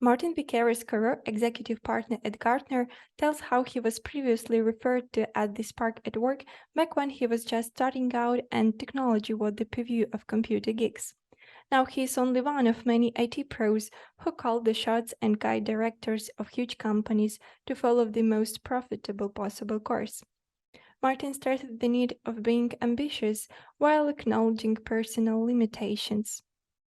Martin Piqueras Caro, executive partner at Gartner, tells how he was previously referred to as the spark at work back when he was just starting out and technology was the purview of computer geeks. Now he is only one of many IT pros who call the shots and guide directors of huge companies to follow the most profitable possible course. Martin started the need of being ambitious while acknowledging personal limitations.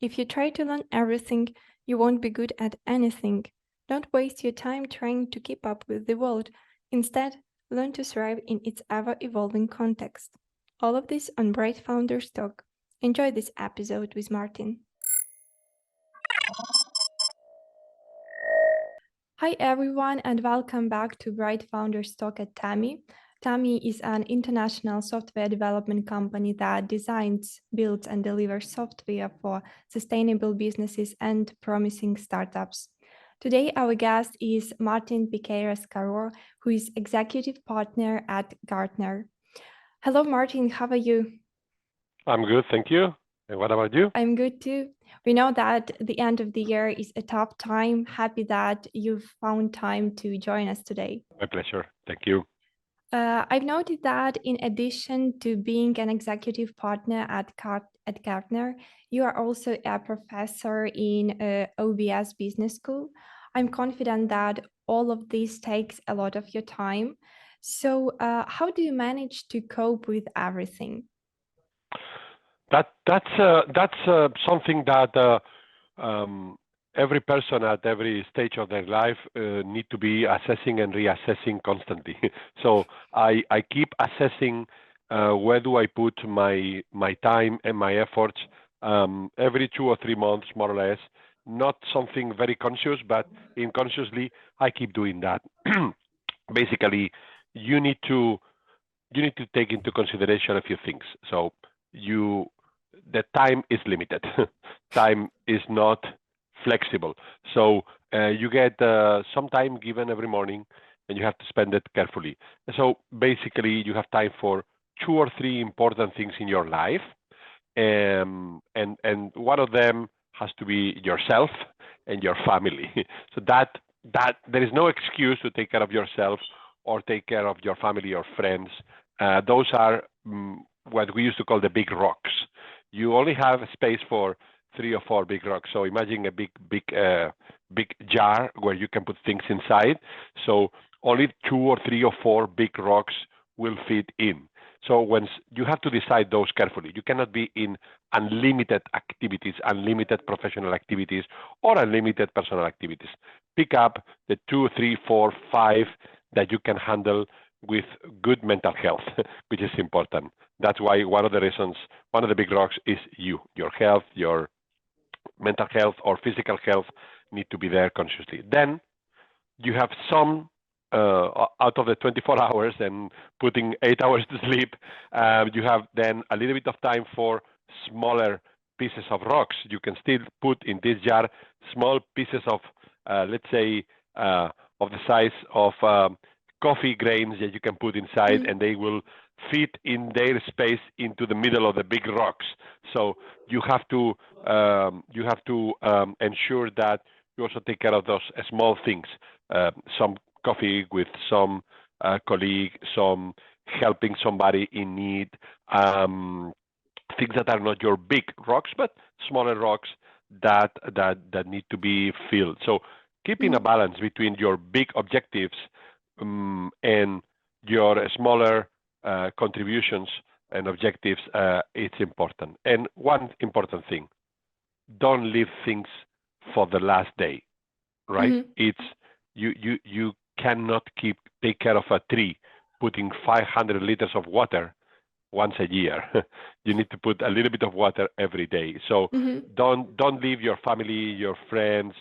If you try to learn everything, you won't be good at anything. Don't waste your time trying to keep up with the world. Instead, learn to thrive in its ever-evolving context. All of this on Bright Founders Talk. Enjoy this episode with Martin. Hi everyone and welcome back to Bright Founders Talk at Tami. Tami is an international software development company that designs, builds, and delivers software for sustainable businesses and promising startups. Today, our guest is Martin Piqueras Caro, who is executive partner at Gartner. Hello, Martin. How are you? I'm good, thank you. And what about you? I'm good too. We know that the end of the year is a tough time. Happy that you've found time to join us today. My pleasure. Thank you. I've noted that in addition to being an executive partner at Gartner, you are also a professor in OBS Business School. I'm confident that all of this takes a lot of your time. So how do you manage to cope with everything? That's something that every person at every stage of their life need to be assessing and reassessing constantly. So I keep assessing where do I put my time and my efforts every 2 or 3 months, more or less. Not something very conscious, but unconsciously I keep doing that. Basically, you need to take into consideration a few things. So the time is limited. Time is not flexible. So you get some time given every morning, and you have to spend it carefully. So basically, you have time for 2 or 3 important things in your life, and one of them has to be yourself and your family. So that there is no excuse to take care of yourself or take care of your family or friends. Those are what we used to call the big rocks. You only have space for 3 or 4 big rocks. So imagine a big jar where you can put things inside. So only 2 or 3 or 4 big rocks will fit in. So when you have to decide those carefully, you cannot be in unlimited activities, unlimited professional activities, or unlimited personal activities. Pick up the 2, 3, 4, 5 that you can handle with good mental health, which is important. That's why one of the big rocks is your health, your mental health or physical health need to be there consciously. Then you have some out of the 24 hours and putting 8 hours to sleep, you have then a little bit of time for smaller pieces of rocks. You can still put in this jar small pieces of, let's say, of the size of coffee grains that you can put inside, and they will fit in their space into the middle of the big rocks. So you have to ensure that you also take care of those small things. Some coffee with some colleague, some helping somebody in need, things that are not your big rocks, but smaller rocks that need to be filled. So keeping a balance between your big objectives and your smaller contributions and objectives, it's important. And one important thing, don't leave things for the last day, right? It's you cannot take care of a tree putting 500 liters of water once a year. You need to put a little bit of water every day. So don't leave your family, your friends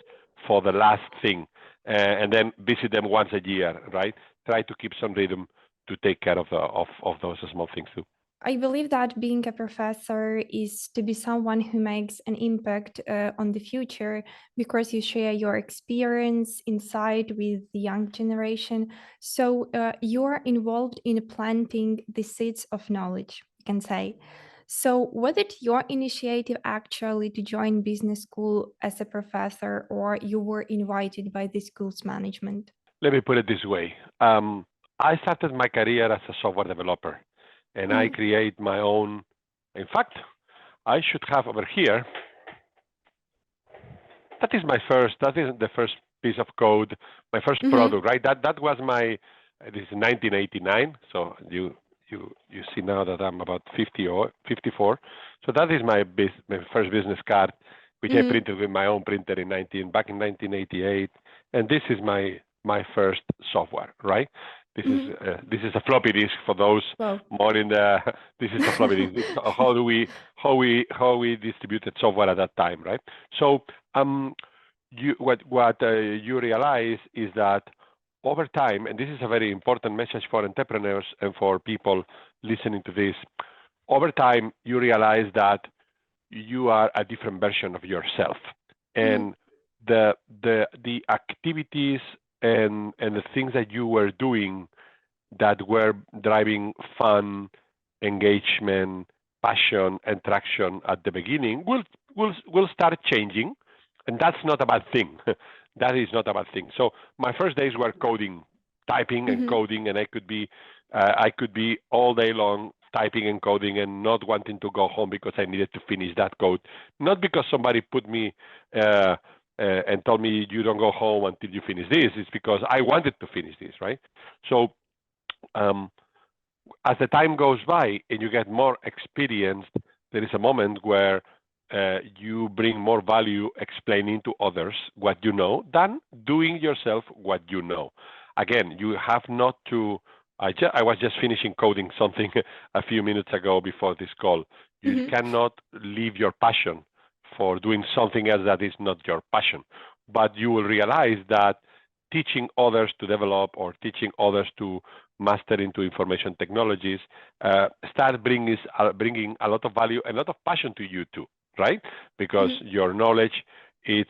for the last thing, and then visit them once a year, right? Try to keep some rhythm to take care of those small things too. I believe that being a professor is to be someone who makes an impact on the future because you share your experience, insight with the young generation. So you're involved in planting the seeds of knowledge, you can say. So was it your initiative actually to join business school as a professor, or you were invited by the school's management? Let me put it this way. I started my career as a software developer, and I Mhm. create my own. In fact, I should have over here. That is my first. That is the first piece of code, my first Mhm. product, right? That was my. This is 1989. So you see now that I'm about 50 or 54. So that is my first business card, which I Mhm. printed with my own printer back in 1988. And this is my first software, right? Mhm. This is a floppy disk for those Wow. more in the. This is a floppy disk. This is how we distributed software at that time, right? So um, what you realize is that over time, and this is a very important message for entrepreneurs and for people listening to this, over time you realize that you are a different version of yourself, Mhm. and the activities and the things that you were doing that were driving fun, engagement, passion, and traction at the beginning will start changing, and that's not a bad thing. That is not a bad thing. So my first days were coding, typing and Mhm. coding, and I could be all day long typing and coding and not wanting to go home because I needed to finish that code, not because somebody put me and told me you don't go home until you finish this. It's because I wanted to finish this, right? So um, as the time goes by and you get more experienced, there is a moment where you bring more value explaining to others what you know than doing yourself what you know. Again, you have not to. I was just finishing coding something a few minutes ago before this call. You Mhm. cannot leave your passion for doing something else that is not your passion. But you will realize that teaching others to develop or teaching others to master into information technologies start bringing a lot of value and a lot of passion to you too, right? Because Mhm. your knowledge is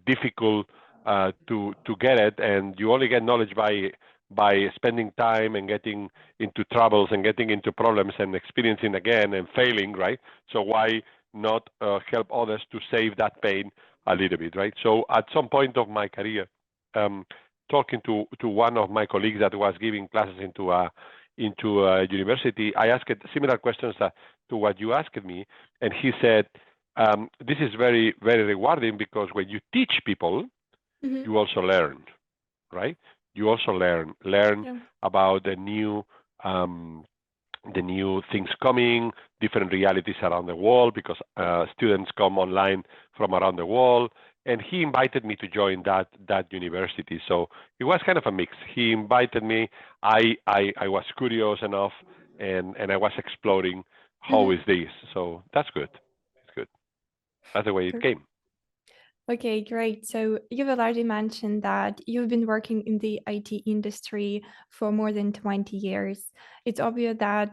difficult to get it, and you only get knowledge by spending time and getting into troubles and getting into problems and experiencing again and failing, right? So why not help others to save that pain a little bit, right? So at some point of my career, um, talking to one of my colleagues that was giving classes into a university, I asked similar questions to what you asked me, and he said, "This is very very rewarding because when you teach people, Mhm. you also learn, right? You also learn Yeah. about um, the new things coming, different realities around the world because students come online from around the world. And he invited me to join that university. So it was kind of a mix. He invited me. I was curious enough, and I was exploring how is Mhm. this. So that's good. It's good. That's the way it came. Okay, great. So you've already mentioned that you've been working in the IT industry for more than 20 years. It's obvious that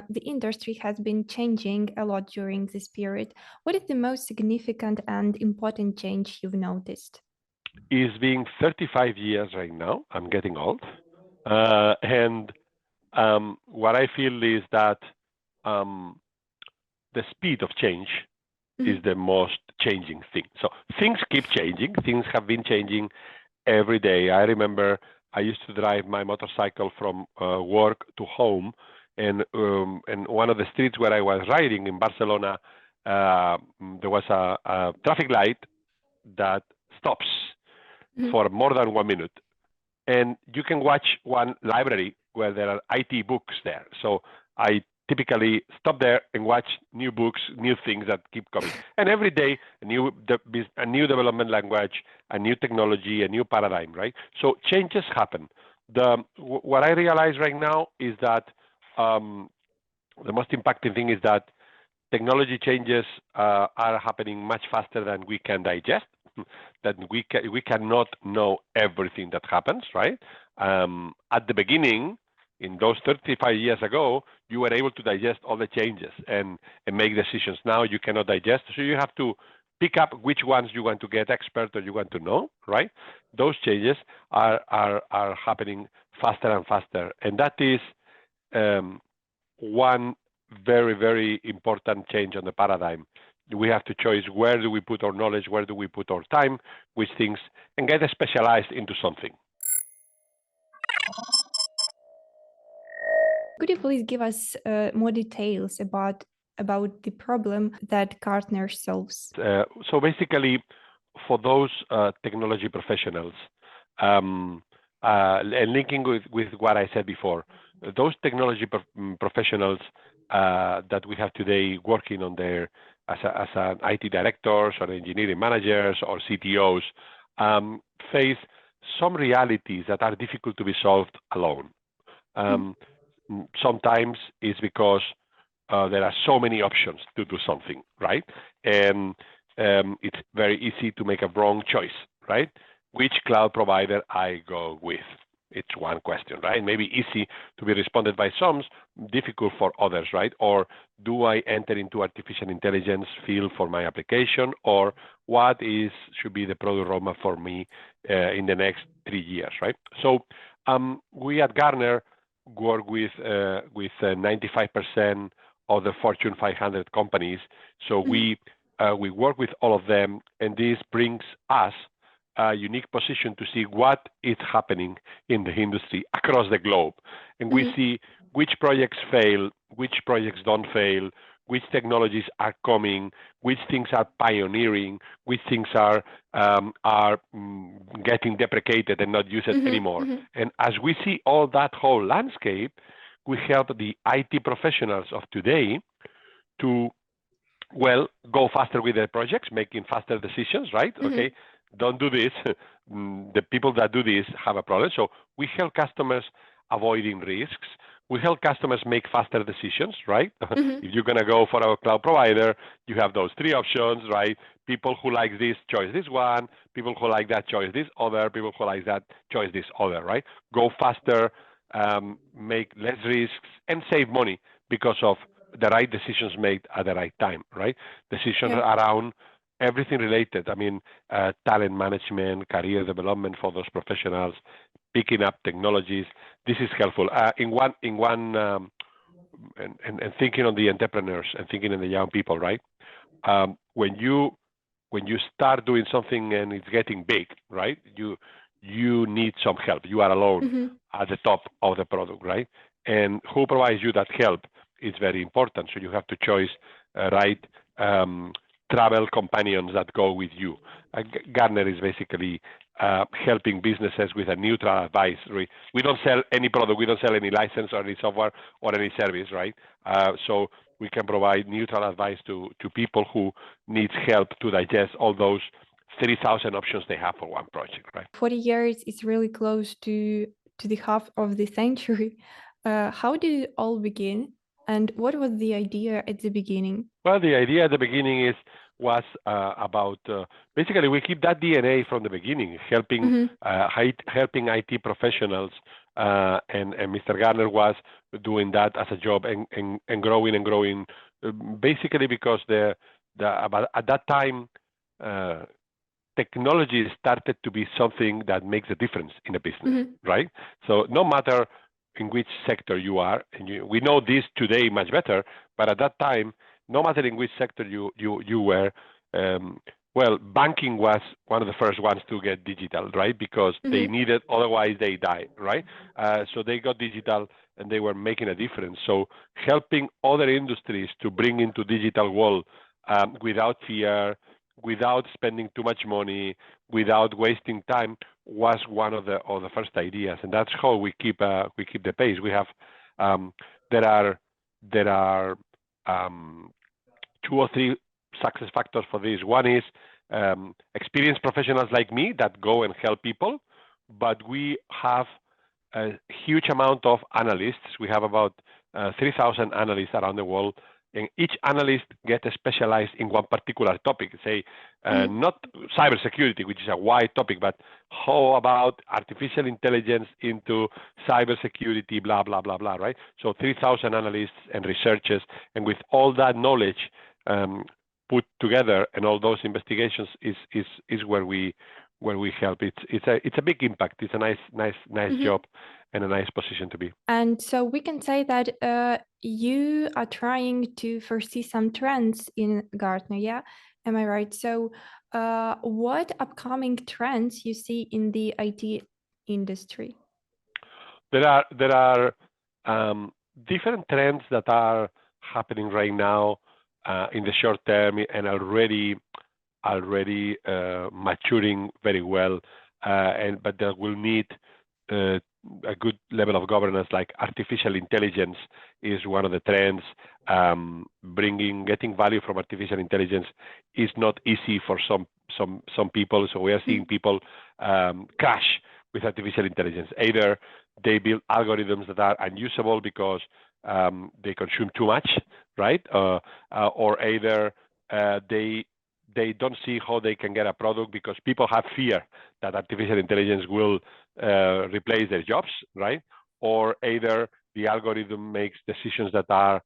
the industry has been changing a lot during this period. What is the most significant and important change you've noticed? It's been 35 years right now. I'm getting old, and what I feel is that um, the speed of change is Mhm. the most changing thing. So things keep changing. Things have been changing every day. I remember I used to drive my motorcycle from work to home, and one of the streets where I was riding in Barcelona, there was a traffic light that stops Mhm. for more than 1 minute, and you can watch one library where there are IT books there. So I typically stop there and watch new books, new things that keep coming. And every day, a new development language, a new technology, a new paradigm, right? So changes happen. What I realize right now is that um, the most impacting thing is that technology changes are happening much faster than we can digest. That we cannot know everything that happens, right? At the beginning, in those 35 years ago, you were able to digest all the changes and make decisions. Now you cannot digest, so you have to pick up which ones you want to get expert or you want to know, right? Those changes are happening faster and faster, and that is um, one very, very important change on the paradigm. We have to choose where do we put our knowledge, where do we put our time, which things, and get specialized into something. Could you please give us more details about the problem that Gartner solves? So basically, for those technology professionals, and linking with what I said before, those technology professionals that we have today working on their as an IT directors or engineering managers or CTOs face some realities that are difficult to be solved alone. Sometimes it's because there are so many options to do something, right? And it's very easy to make a wrong choice, right? Which cloud provider I go with? It's one question, right? Maybe easy to be responded by some, difficult for others, right? Or do I enter into artificial intelligence field for my application, or what should be the product roadmap for me in the next 3 years, right? So we at Gartner work with 95% of the Fortune 500 companies. So we work with all of them, and this brings us a unique position to see what is happening in the industry across the globe. And we see which projects fail, which projects don't fail, which technologies are coming, which things are pioneering, which things are getting deprecated and not used anymore. And as we see all that whole landscape, we help the IT professionals of today to, well, go faster with their projects, making faster decisions, right? Okay, don't do this. The people that do this have a problem. So we help customers avoiding risks. We help customers make faster decisions, right? If you're going to go for our cloud provider, you have those 3 options, right? People who like this, choose this one. People who like that, choose this other. People who like that, choose this other, right? Go faster, make less risks, and save money because of the right decisions made at the right time, right? Decisions around everything related. I mean, talent management, career development for those professionals, picking up technologies. This is helpful. And thinking on the entrepreneurs and thinking on the young people, right? When you start doing something and it's getting big, right? You need some help. You are alone at the top of the product, right? And who provides you that help is very important. So you have to choose right travel companions that go with you. Gartner is basically helping businesses with a neutral advice. We don't sell any product, we don't sell any license or any software or any service, right? So we can provide neutral advice to people who need help to digest all those 3,000 options they have for one project, right? 40 years is really close to the half of the century. How did it all begin? And what was the idea at the beginning? Well, the idea at the beginning was about basically we keep that DNA from the beginning, helping helping IT professionals, and Mr. Gartner was doing that as a job and growing, basically because about at that time technology started to be something that makes a difference in a business, right? So no matter in which sector you are, and we know this today much better, but at that time, no matter in which sector you were, well, banking was one of the first ones to get digital, right? Because they needed, otherwise they die, right? So they got digital and they were making a difference. So helping other industries to bring into digital world without fear, without spending too much money, without wasting time, was one of the first ideas, and that's how we keep the pace. We have there are 2 or 3 success factors for this. One is experienced professionals like me that go and help people, but we have a huge amount of analysts. We have about 3,000 analysts around the world, and each analyst gets specialized in one particular topic. Say, not cybersecurity, which is a wide topic, but how about artificial intelligence into cybersecurity, blah, blah, blah, blah, right? So 3,000 analysts and researchers, and with all that knowledge put together and all those investigations is where we where we help. It's a big impact. It's a nice job and a nice position to be. And so we can say that you are trying to foresee some trends in Gartner, yeah? Am I right? So what upcoming trends you see in the IT industry? There are different trends that are happening right now in the short term and already maturing very well, but that will need a good level of governance. Like artificial intelligence is one of the trends. Getting value from artificial intelligence is not easy for some people. So we are seeing people crash with artificial intelligence. Either they build algorithms that are unusable because they consume too much, right? Or either they don't see how they can get a product because people have fear that artificial intelligence will replace their jobs, right? Or either the algorithm makes decisions that are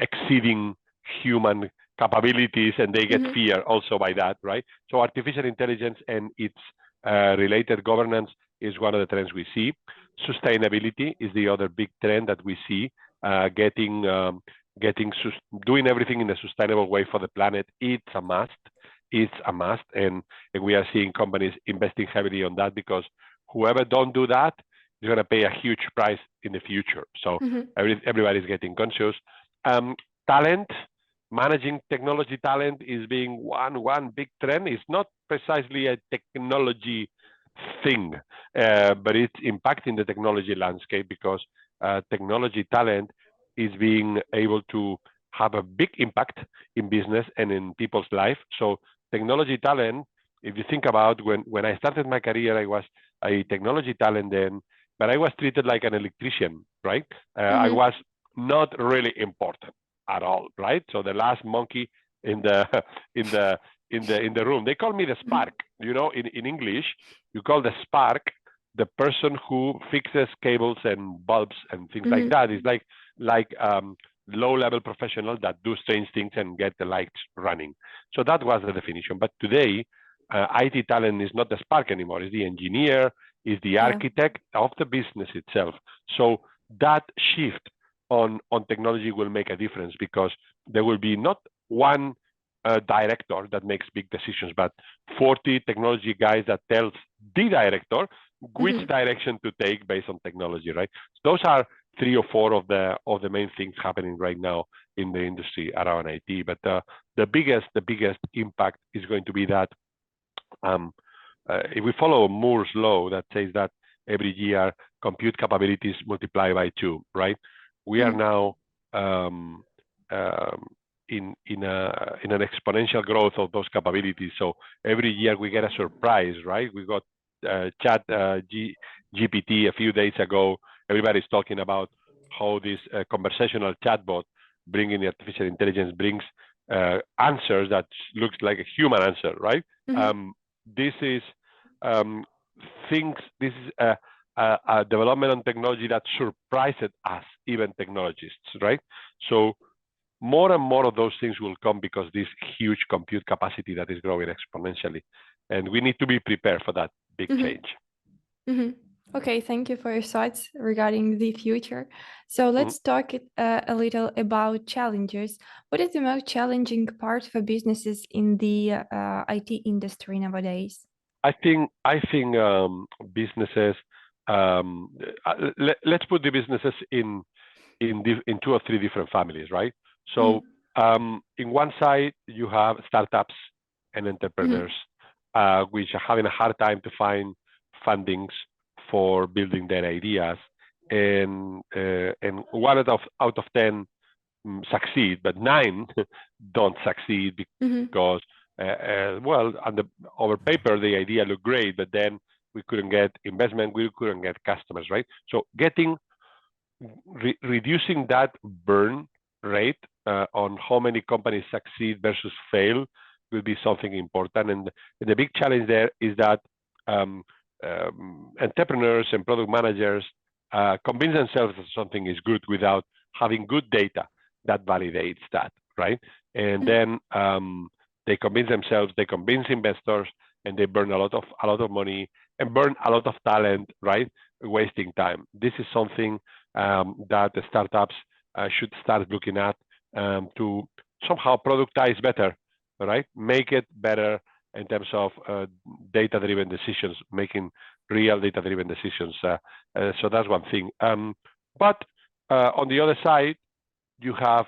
exceeding human capabilities and they get fear also by that, right? So artificial intelligence and its related governance is one of the trends we see. Sustainability is the other big trend that we see. Doing everything in a sustainable way for the planet, it's a must. And we are seeing companies investing heavily on that, because whoever don't do that, they're going to pay a huge price in the future. So everybody's getting conscious. Talent, managing technology talent is being one big trend. It's not precisely a technology thing, but it's impacting the technology landscape, because technology talent is being able to have a big impact in business and in people's life. So technology talent, if you think about when I started my career, I was a technology talent then, but I was treated like an electrician, right? I was not really important at all, right? So the last monkey in the room. They call me the spark. You know, in English, you call the spark the person who fixes cables and bulbs and things like that. It's like low-level professional that do strange things and get the lights running. So that was the definition. But today, IT talent is not the spark anymore. It's the engineer, is the architect of the business itself. So that shift on technology will make a difference, because there will be not one director that makes big decisions, but 40 technology guys that tells the director which direction to take based on technology, right? So those are 3 or 4 of the main things happening right now in the industry around IT. But the biggest impact is going to be that if we follow Moore's law that says that every year compute capabilities multiply by 2, right? We are now in an exponential growth of those capabilities. So every year we get a surprise, right? We got Chat GPT a few days ago. Everybody's talking about how this conversational chatbot bringing artificial intelligence brings answers that looks like a human answer, right? This is a development on technology that surprised us, even technologists, right? So more and more of those things will come because this huge compute capacity that is growing exponentially, and we need to be prepared for that big change. Okay, thank you for your thoughts regarding the future. So let's talk a little about challenges. What is the most challenging part for businesses in the IT industry nowadays? I think businesses. Let's put the businesses in 2 or 3 different families, right? So in one side you have startups and entrepreneurs, which are having a hard time to find fundings for building their ideas, and 1 out of 10 succeed, but 9 don't succeed because over paper the idea looked great, but then we couldn't get investment, we couldn't get customers, right? So reducing that burn rate on how many companies succeed versus fail will be something important. And the big challenge there is that entrepreneurs and product managers convince themselves that something is good without having good data that validates that, right? And then they convince themselves, they convince investors, and they burn a lot of money and burn a lot of talent, right? Wasting time. This is something that the startups should start looking at to somehow productize better, right? Make it better in terms of data-driven decisions, making real data-driven decisions. So that's one thing. But on the other side, you have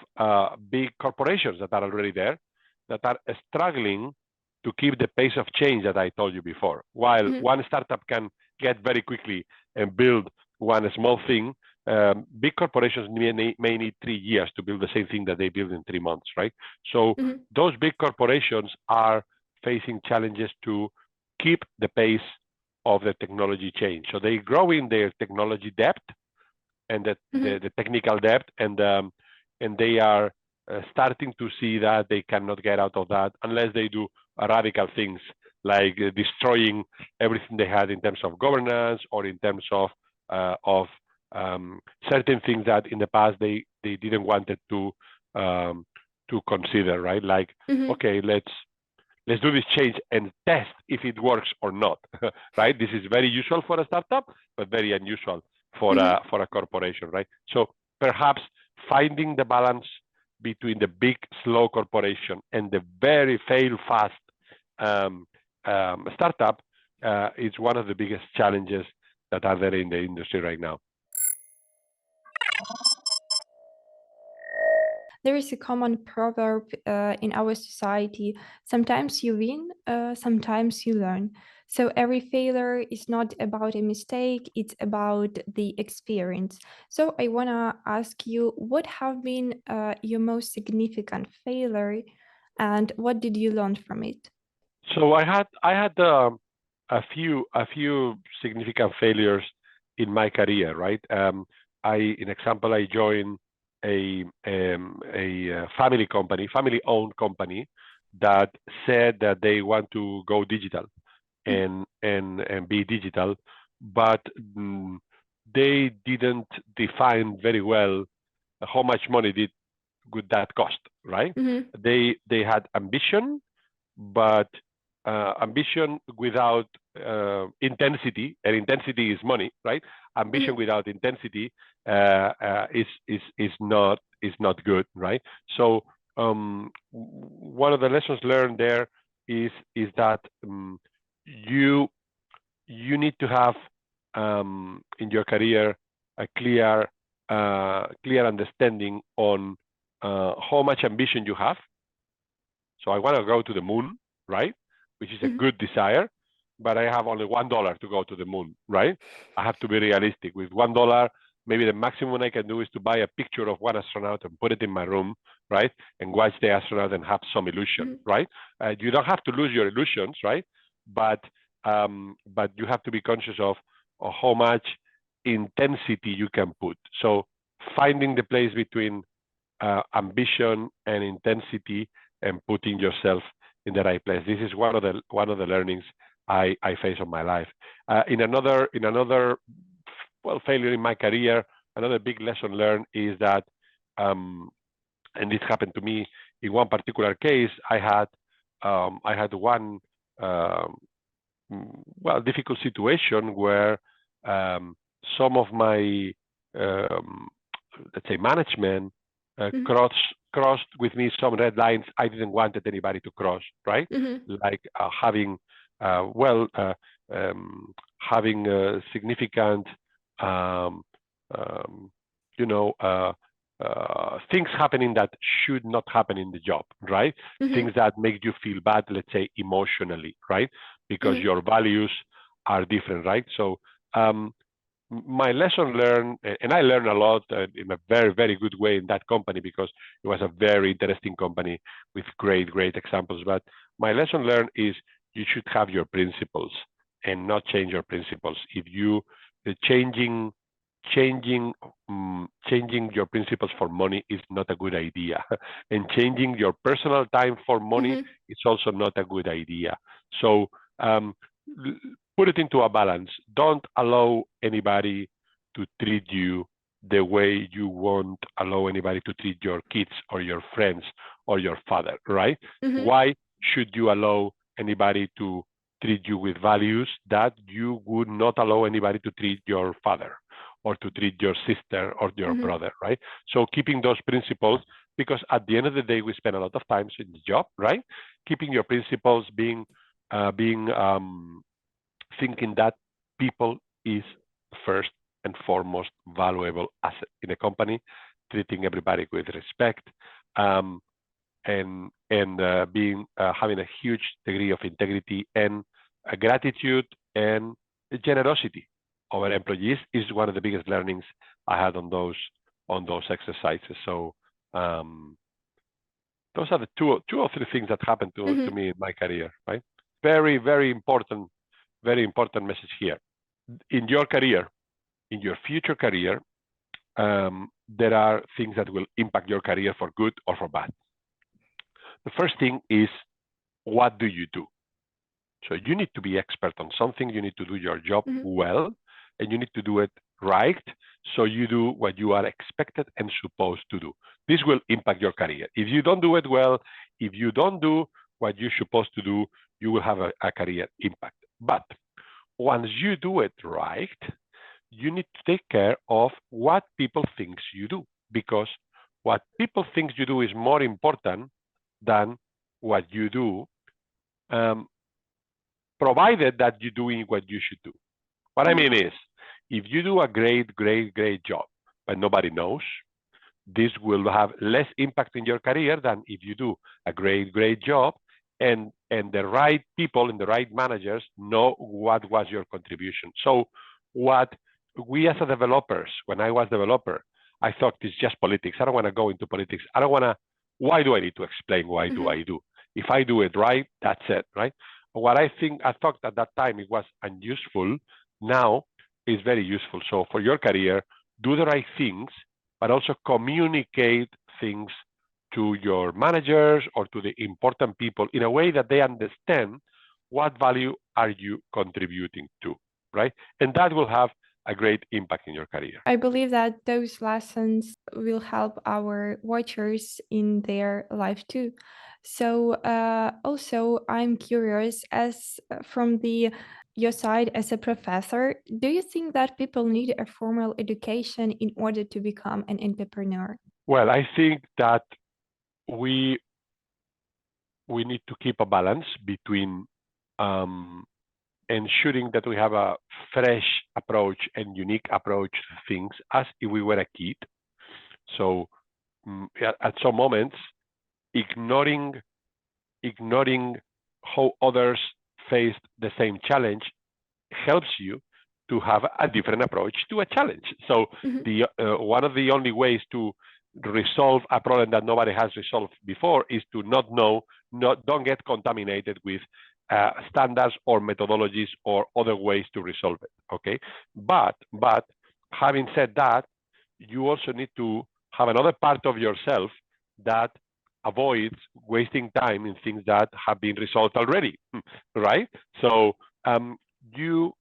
big corporations that are already there that are struggling to keep the pace of change that I told you before. While one startup can get very quickly and build one small thing, big corporations may need 3 years to build the same thing that they build in 3 months, right? So those big corporations are facing challenges to keep the pace of the technology change. So they grow in their technology depth and the technical depth, and they are starting to see that they cannot get out of that unless they do radical things like destroying everything they had in terms of governance or in terms of certain things that in the past they didn't wanted to consider, right? Like, okay, let's do this change and test if it works or not, right? This is very usual for a startup, but very unusual for a corporation, right? So perhaps finding the balance between the big, slow corporation and the very fail-fast startup is one of the biggest challenges that are there in the industry right now. There is a common proverb in our society: sometimes you win, sometimes you learn. So every failure is not about a mistake, it's about the experience. So I want to ask you, what have been your most significant failure, and what did you learn from it? So I had a few significant failures in my career, right? In example, I joined a family company, family-owned company, that said that they want to go digital and be digital, but they didn't define very well how much money would that cost, right? They had ambition, but ambition without intensity, and intensity is money, right? Ambition without intensity is not good, right? So one of the lessons learned there is that you need to have in your career a clear understanding on how much ambition you have. So I want to go to the moon, right? Which is a good desire, but I have only $1 to go to the moon, right? I have to be realistic. With $1, maybe the maximum I can do is to buy a picture of one astronaut and put it in my room, right? And watch the astronaut and have some illusion, right? You don't have to lose your illusions, right? But you have to be conscious of how much intensity you can put. So finding the place between ambition and intensity and putting yourself in the right place. This is one of the learnings I face on my life. In another failure in my career, another big lesson learned is that, and this happened to me in one particular case. I had one difficult situation where some of my let's say management crossed with me some red lines I didn't want anybody to cross, right? Like having significant things happening that should not happen in the job, right? Things that make you feel bad, let's say emotionally, right? Because your values are different, right? So my lesson learned, and I learned a lot in a very, very good way in that company, because it was a very interesting company with great examples. But my lesson learned is you should have your principles and not change your principles. If you changing your principles for money is not a good idea, and changing your personal time for money is also not a good idea. So put it into a balance. Don't allow anybody to treat you the way you won't allow anybody to treat your kids or your friends or your father, right? Why should you allow anybody to treat you with values that you would not allow anybody to treat your father or to treat your sister or your brother, right? So keeping those principles, because at the end of the day, we spend a lot of time in the job, right? Keeping your principles, thinking that people is first and foremost valuable asset in a company, treating everybody with respect, and having a huge degree of integrity and gratitude and generosity over employees is one of the biggest learnings I had on those exercises. So those are the two or three things that happened to me in my career, right? Very, very important message here. In your career, in your future career, there are things that will impact your career for good or for bad. The first thing is, what do you do? So you need to be expert on something. You need to do your job well, and you need to do it right. So you do what you are expected and supposed to do. This will impact your career. If you don't do it well, if you don't do what you're supposed to do, you will have a career impact. But once you do it right, you need to take care of what people think you do, because what people think you do is more important than what you do, provided that you're doing what you should do. What I mean is, if you do a great job, but nobody knows, this will have less impact in your career than if you do a great job and the right people and the right managers know what was your contribution. So what we as a developers, when I was developer, I thought it's just politics. I don't want to go into politics. I don't want to, why do I need to explain why do I do? If I do it right, that's it, right? What I thought at that time it was unuseful, now is very useful. So for your career, do the right things, but also communicate things to your managers or to the important people in a way that they understand what value are you contributing to, right? And that will have a great impact in your career. I believe that those lessons will help our watchers in their life too. So also I'm curious, as from your side as a professor, do you think that people need a formal education in order to become an entrepreneur? Well, I think that we need to keep a balance between ensuring that we have a fresh approach and unique approach to things as if we were a kid. So at some moments, ignoring how others faced the same challenge helps you to have a different approach to a challenge. So one of the only ways to resolve a problem that nobody has resolved before is to don't get contaminated with standards or methodologies or other ways to resolve it. Okay, but having said that, you also need to have another part of yourself that avoids wasting time in things that have been resolved already, right? So you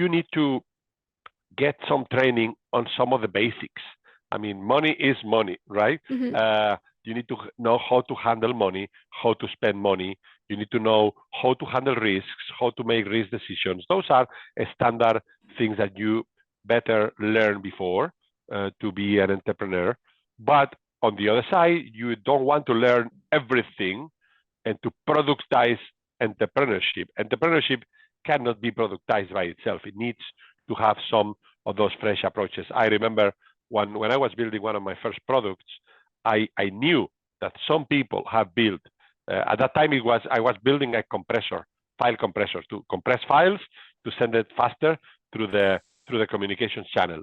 need to get some training on some of the basics. I mean, money is money, right? You need to know how to handle money, how to spend money. You need to know how to handle risks, how to make risk decisions. Those are standard things that you better learn before to be an entrepreneur. But on the other side, you don't want to learn everything and to productize entrepreneurship. Entrepreneurship cannot be productized by itself. It needs to have some of those fresh approaches. I remember when I was building one of my first products, I knew that some people have built, at that time I was building a file compressor to compress files to send it faster through the communications channel.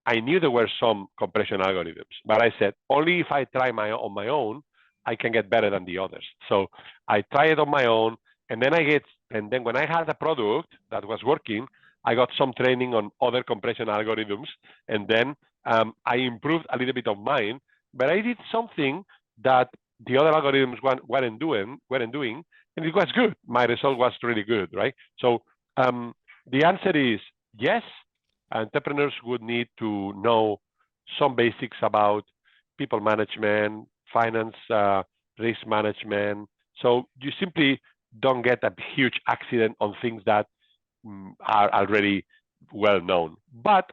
I knew there were some compression algorithms, but I said, only if I try on my own, I can get better than the others. So I tried it on my own, and then when I had a product that was working, I got some training on other compression algorithms, and then I improved a little bit of mine, but I did something that the other algorithms weren't doing, and it was good. My result was really good, right? So the answer is yes. Entrepreneurs would need to know some basics about people management, finance, risk management. So you simply don't get a huge accident on things that are already well known. But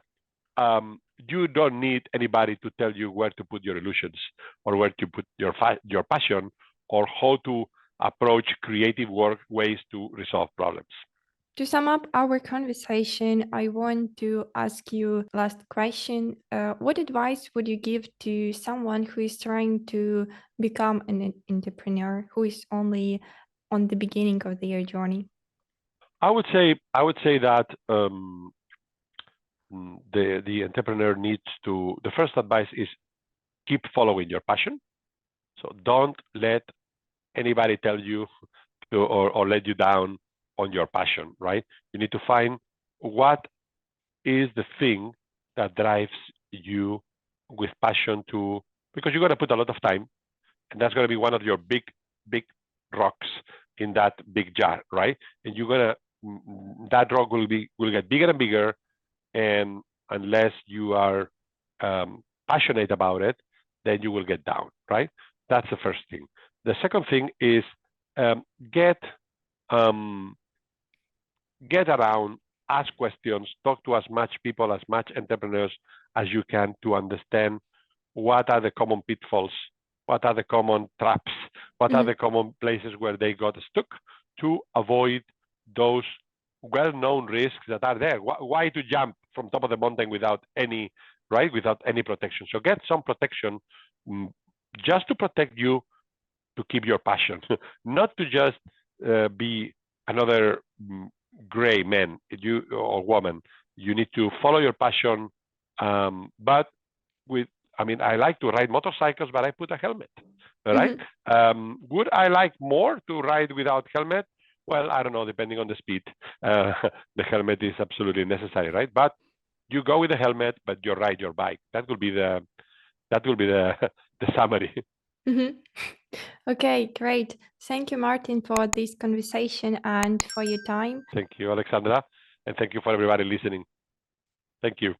you don't need anybody to tell you where to put your illusions or where to put your passion or how to approach creative ways to resolve problems. To sum up our conversation, I want to ask you last question. What advice would you give to someone who is trying to become an entrepreneur, who is only on the beginning of their journey? I would say that the entrepreneur needs to, the first advice is keep following your passion. So don't let anybody tell you to, or let you down on your passion, right? You need to find what is the thing that drives you with passion to, because you're going to put a lot of time, and that's going to be one of your big rocks in that big jar, right? And you're going to, that rock will get bigger and bigger, and unless you are passionate about it, then you will get down, right? That's the first thing. The second thing is get around, ask questions, talk to as much people, as much entrepreneurs as you can to understand what are the common pitfalls, what are the common traps, what are the common places where they got stuck, to avoid those well-known risks that are there. Why to jump from top of the mountain without any, right, without any protection? So get some protection just to protect you, to keep your passion, not to just be another gray man or woman. You need to follow your passion, but with, I mean, I like to ride motorcycles, but I put a helmet, right? Would I like more to ride without helmet? Well, I don't know, depending on the speed. The helmet is absolutely necessary, right? But you go with the helmet, but you ride your bike. That will be the summary. Okay, great. Thank you, Martin, for this conversation and for your time. Thank you, Alexandra, and thank you for everybody listening. Thank you.